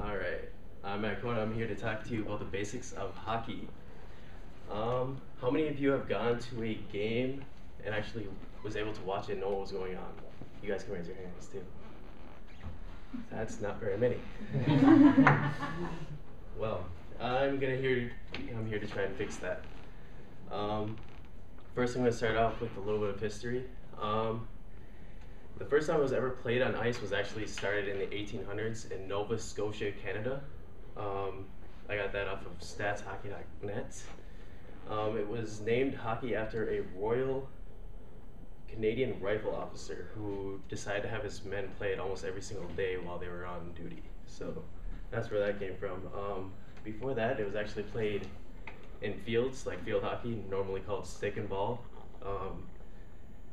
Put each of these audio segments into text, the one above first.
Alright, I'm Matt Cohen. I'm here to talk to you about the basics of hockey. How many of you have gone to a game and actually was able to watch it and know what was going on? You guys can raise your hands too. That's not very many. Well, I'm here to try and fix that. First I'm going to start off with a little bit of history. The first time it was ever played on ice was actually started in the 1800s in Nova Scotia, Canada. I got that off of statshockey.net. It was named hockey after a Royal Canadian rifle officer who decided to have his men play it almost every single day while they were on duty. So that's where that came from. Before that, it was actually played in fields, like field hockey, normally called stick and ball.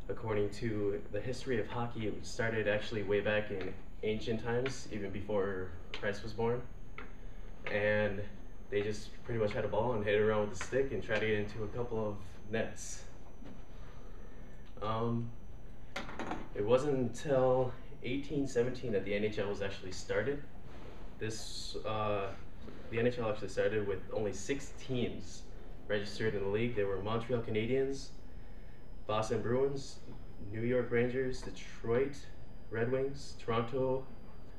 According to the history of hockey, it started actually way back in ancient times, even before Christ was born. And they just pretty much had a ball and hit it around with a stick and try to get into a couple of nets. It wasn't until 1817 that the NHL was actually started. The NHL actually started with only 6 teams registered in the league. They were Montreal Canadiens, Boston Bruins, New York Rangers, Detroit Red Wings, Toronto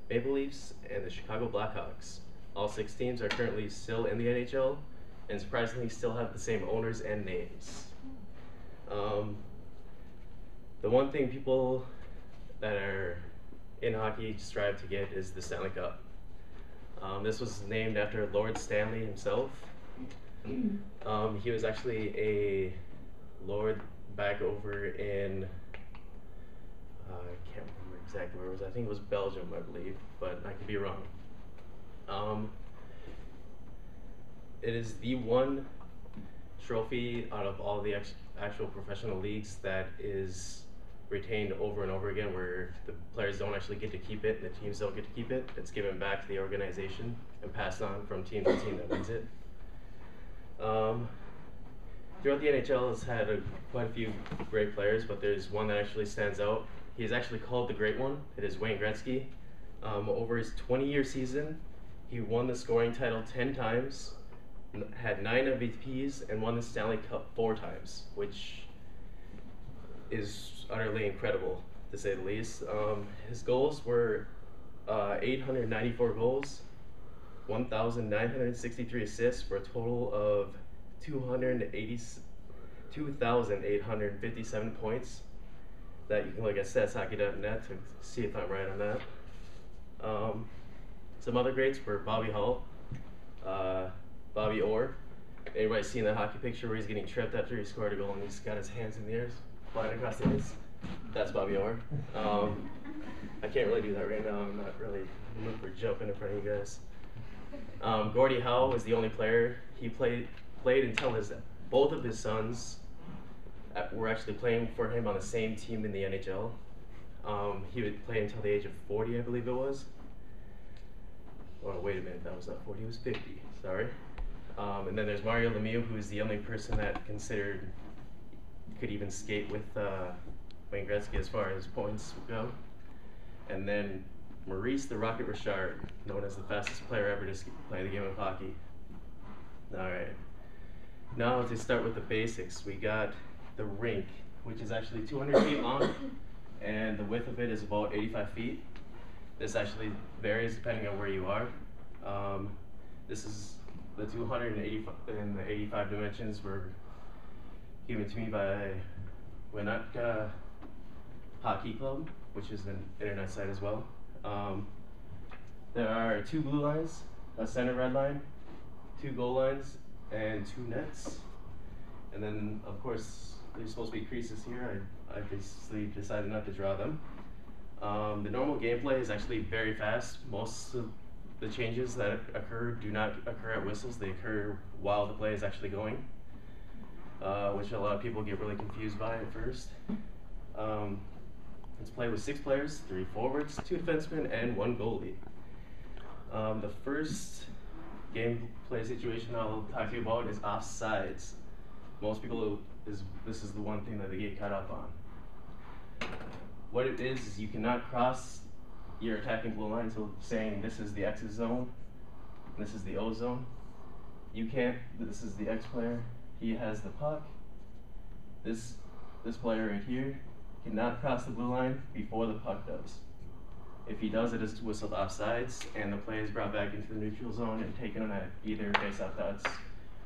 Maple Leafs, and the Chicago Blackhawks. All 6 teams are currently still in the NHL and surprisingly still have the same owners and names. The one thing people that are in hockey strive to get is the Stanley Cup. This was named after Lord Stanley himself. He was actually a lord back over in, I can't remember exactly where it was. I think it was Belgium, I believe, but I could be wrong. It is the one trophy out of all the actual professional leagues that is retained over and over again, where the players don't actually get to keep it and the teams don't get to keep it. It's given back to the organization and passed on from team to team that wins it. Throughout the NHL, it's had quite a few great players, but there's one that actually stands out. He is actually called the Great One. It is Wayne Gretzky. Over his 20-year season, he won the scoring title 10 times, had 9 MVPs, and won the Stanley Cup 4 times, which is utterly incredible, to say the least. His goals were 894 goals, 1,963 assists for a total of 2,857 points. That you can look at statshockey.net to see if I'm right on that. Some other greats were Bobby Hull, Bobby Orr. Anybody seen that hockey picture where he's getting tripped after he scored a goal and he's got his hands in the air, flying across the ice? That's Bobby Orr. I can't really do that right now. I'm not really in the mood for jumping in front of you guys. Gordie Howe was the only player. He played until both of his sons were actually playing for him on the same team in the NHL. He would play until the age of 40, I believe it was. Oh, wait a minute, that was not 40, he was 50, sorry. And then there's Mario Lemieux, who's the only person that considered could even skate with Wayne Gretzky as far as points go. And then Maurice the Rocket Richard, known as the fastest player ever to play the game of hockey. Alright, now to start with the basics, we got the rink, which is actually 200 feet long, and the width of it is about 85 feet. This actually varies depending on where you are. This is the 285 and the 85 dimensions were given to me by Winnetka Hockey Club, which is an internet site as well. There are 2 blue lines, a center red line, 2 goal lines, and 2 nets. And then, of course, there's supposed to be creases here. I basically decided not to draw them. The normal gameplay is actually very fast. Most of the changes that occur do not occur at whistles. They occur while the play is actually going, which a lot of people get really confused by at first. It's played with 6 players, 3 forwards, 2 defensemen, and 1 goalie. The first gameplay situation I'll talk to you about is offsides. Most people, this is the one thing that they get caught up on. What it is you cannot cross you're attacking blue line, so saying this is the X's zone, this is the O zone. You can't, this is the X player, he has the puck. This player right here cannot cross the blue line before the puck does. If he does, it is whistled offsides, and the play is brought back into the neutral zone and taken on at either face-off dots,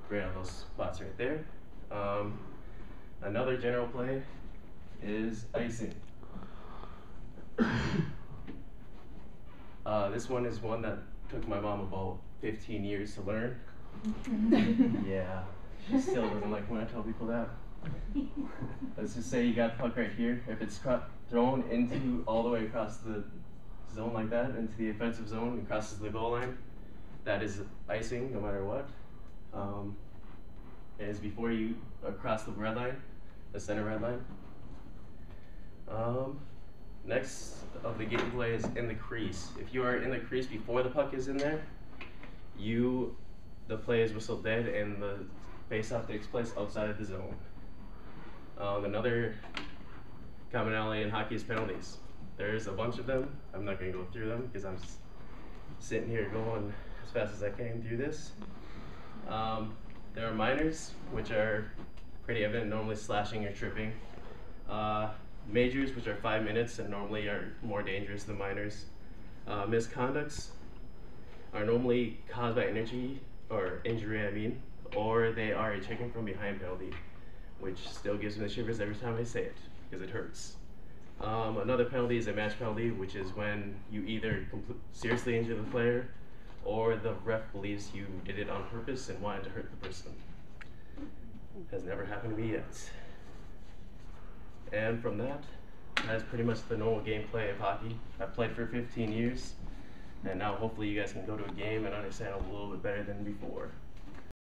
right on those spots right there. Another general play is icing. This one is one that took my mom about 15 years to learn. Yeah, she still doesn't like when I tell people that. Let's just say you got the puck right here. If it's thrown into all the way across the zone like that, into the offensive zone and crosses the goal line, that is icing no matter what. It is before you cross the red line, the center red line. Next of the gameplay is in the crease. If you are in the crease before the puck is in there, the play is whistled dead and the face-off takes place outside of the zone. Another commonality in hockey is penalties. There's a bunch of them. I'm not going to go through them because I'm just sitting here going as fast as I can through this. There are minors, which are pretty evident, normally slashing or tripping. Majors, which are 5 minutes and normally are more dangerous than minors. Misconducts are normally caused by injury, or they are a chicken from behind penalty, which still gives me the shivers every time I say it, because it hurts. Another penalty is a match penalty, which is when you either seriously injure the player, or the ref believes you did it on purpose and wanted to hurt the person. Has never happened to me yet. And from that is pretty much the normal gameplay of hockey. I've played for 15 years, and now hopefully you guys can go to a game and understand a little bit better than before.